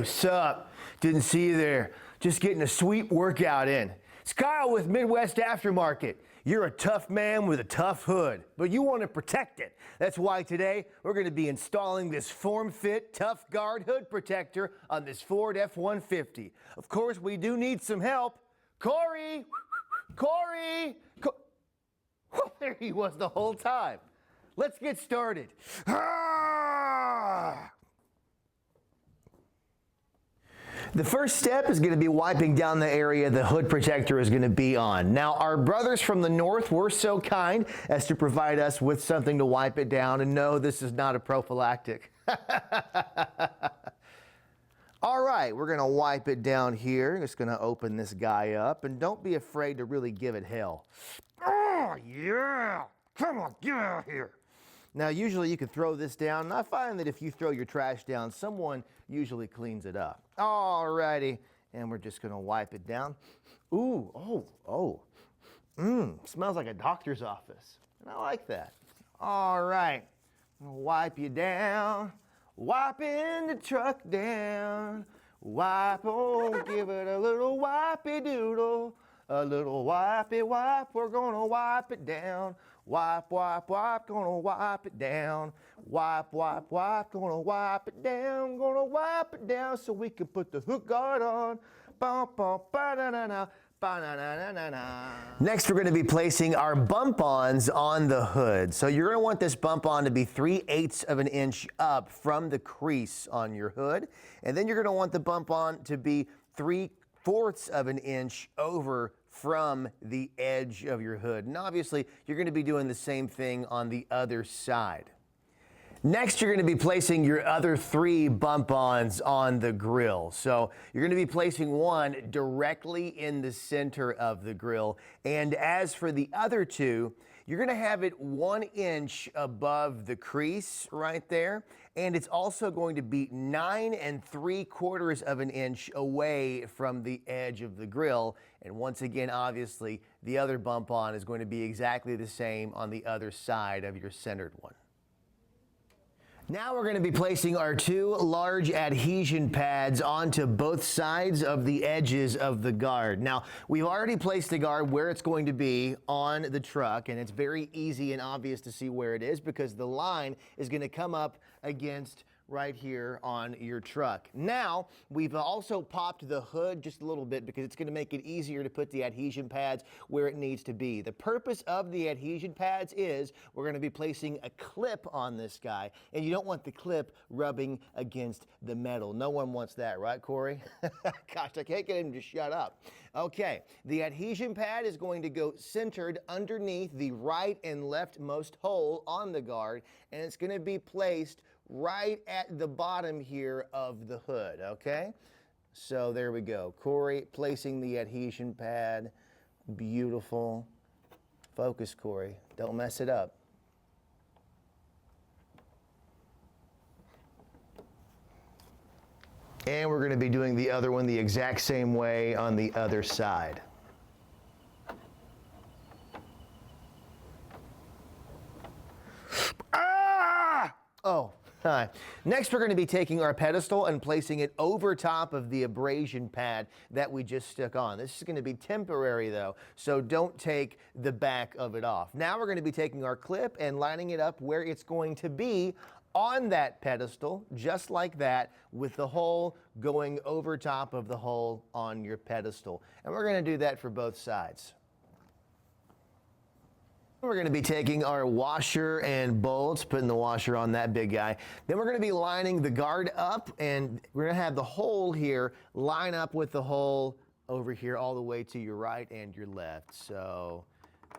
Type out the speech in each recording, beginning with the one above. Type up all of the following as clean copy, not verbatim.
what's up? Didn't see you there. Just getting a sweet workout in. It's Kyle with Midwest Aftermarket. You're a tough man with a tough hood, but you want to protect it. That's why today we're going to be installing this FormFit Tough Guard hood protector on this Ford F-150. Of course, we do need some help. Corey! Corey! Well, there he was the whole time. Let's get started. The first step is going to be wiping down the area the hood protector is going to be on. Now, our brothers from the north were so kind as to provide us with something to wipe it down, and no, this is not a prophylactic. All right, we're going to wipe it down here. Just going to open this guy up, and don't be afraid to really give it hell. Oh, yeah! Come on, get out of here. Now, usually you can throw this down, and I find that if you throw your trash down, someone usually cleans it up. All righty, and we're just gonna wipe it down. Ooh, smells like a doctor's office, and I like that. All right, I'm gonna wipe you down, wiping the truck down. Wipe, oh, give it a little wipey doodle, a little wipey wipe, we're gonna wipe it down. Wipe, wipe, wipe, gonna wipe it down. Wipe, wipe, wipe, gonna wipe it down. Gonna wipe it down so we can put the hook guard on. Bum, bum, ba-da-da-da, ba-da-da-da-da-da. Next, we're gonna be placing our bump-ons on the hood. So you're gonna want this bump-on to be 3/8 of an inch up from the crease on your hood. And then you're gonna want the bump-on to be 3/4 of an inch over from the edge of your hood. And obviously, you're going to be doing the same thing on the other side. Next, you're going to be placing your other 3 bump-ons on the grill. So you're going to be placing one directly in the center of the grill. And as for the other 2, you're going to have it 1 inch above the crease right there. And it's also going to be 9 3/4 of an inch away from the edge of the grill. And once again, obviously, the other bump on is going to be exactly the same on the other side of your centered one. Now we're going to be placing our 2 large adhesion pads onto both sides of the edges of the guard. Now, we've already placed the guard where it's going to be on the truck, and it's very easy and obvious to see where it is because the line is going to come up against right here on your truck. Now, we've also popped the hood just a little bit because it's going to make it easier to put the adhesion pads where it needs to be. The purpose of the adhesion pads is we're going to be placing a clip on this guy, and you don't want the clip rubbing against the metal. No one wants that, right, Corey? Gosh, I can't get him to shut up. Okay, the adhesion pad is going to go centered underneath the right and leftmost hole on the guard, and it's going to be placed right at the bottom here of the hood, okay? So there we go. Corey placing the adhesion pad. Beautiful. Focus, Corey. Don't mess it up. And we're going to be doing the other one the exact same way on the other side. Ah! Oh. Hi. Next, we're going to be taking our pedestal and placing it over top of the abrasion pad that we just stuck on. This is going to be temporary, though, so don't take the back of it off. Now we're going to be taking our clip and lining it up where it's going to be on that pedestal, just like that, with the hole going over top of the hole on your pedestal. And we're going to do that for both sides. We're going to be taking our washer and bolts, putting the washer on that big guy. Then we're going to be lining the guard up, and we're going to have the hole here line up with the hole over here all the way to your right and your left. So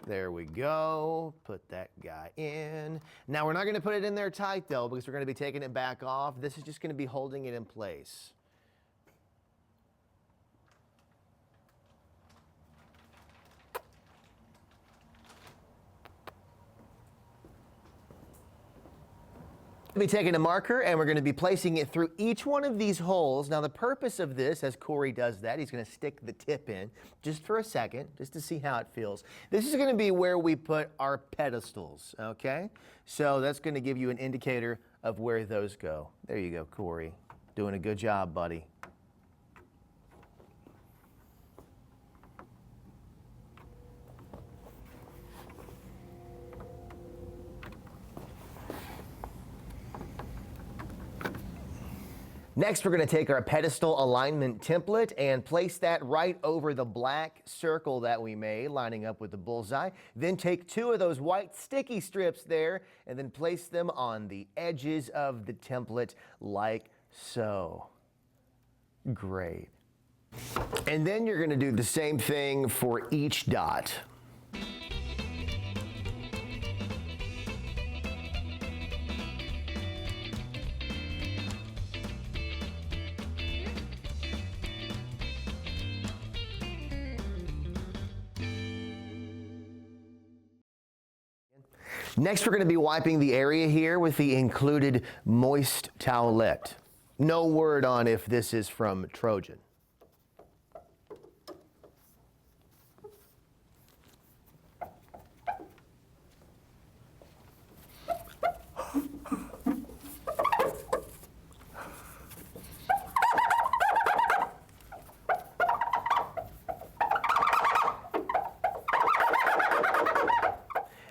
there we go. Put that guy in. Now we're not going to put it in there tight though, because we're going to be taking it back off. This is just going to be holding it in place. We'll be taking a marker and we're going to be placing it through each one of these holes. Now the purpose of this, as Corey does that, he's going to stick the tip in just for a second, just to see how it feels. This is going to be where we put our pedestals, okay? So that's going to give you an indicator of where those go. There you go, Corey. Doing a good job, buddy. Next, we're going to take our pedestal alignment template and place that right over the black circle that we made, lining up with the bullseye. Then take 2 of those white sticky strips there and then place them on the edges of the template like so. Great. And then you're going to do the same thing for each dot. Next, we're going to be wiping the area here with the included moist towelette. No word on if this is from Trojan.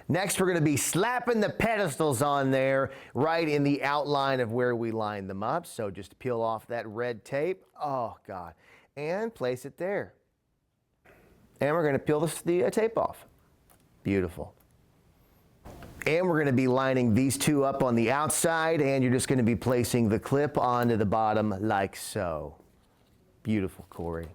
Next, we're going to be slapping the pedestals on there right in the outline of where we lined them up. So just peel off that red tape. Oh, God. And place it there. And we're going to peel the tape off. Beautiful. And we're going to be lining these 2 up on the outside, and you're just going to be placing the clip onto the bottom like so. Beautiful, Corey.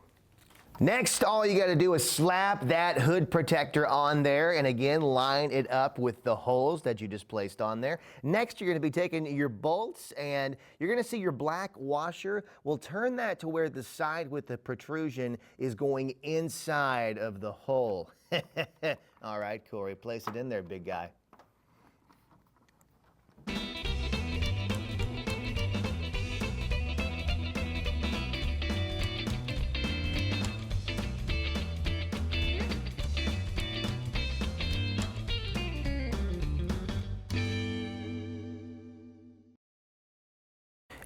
Next, all you got to do is slap that hood protector on there and again line it up with the holes that you just placed on there. Next, you're going to be taking your bolts and you're going to see your black washer. We'll turn that to where the side with the protrusion is going inside of the hole. All right, Corey, place it in there, big guy.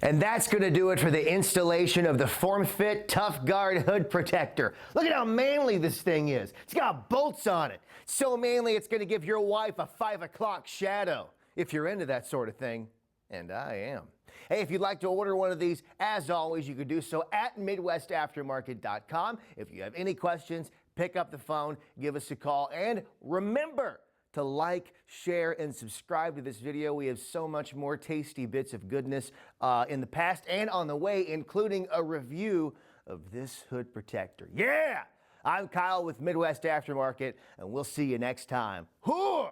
And that's going to do it for the installation of the FormFit Tough Guard Hood Protector. Look at how manly this thing is. It's got bolts on it. So manly it's going to give your wife a 5 o'clock shadow, if you're into that sort of thing. And I am. Hey, if you'd like to order one of these, as always, you could do so at MidwestAftermarket.com. If you have any questions, pick up the phone, give us a call, and remember to like, share, and subscribe to this video. We have so much more tasty bits of goodness in the past and on the way, including a review of this hood protector. Yeah! I'm Kyle with Midwest Aftermarket, and we'll see you next time. Hoo!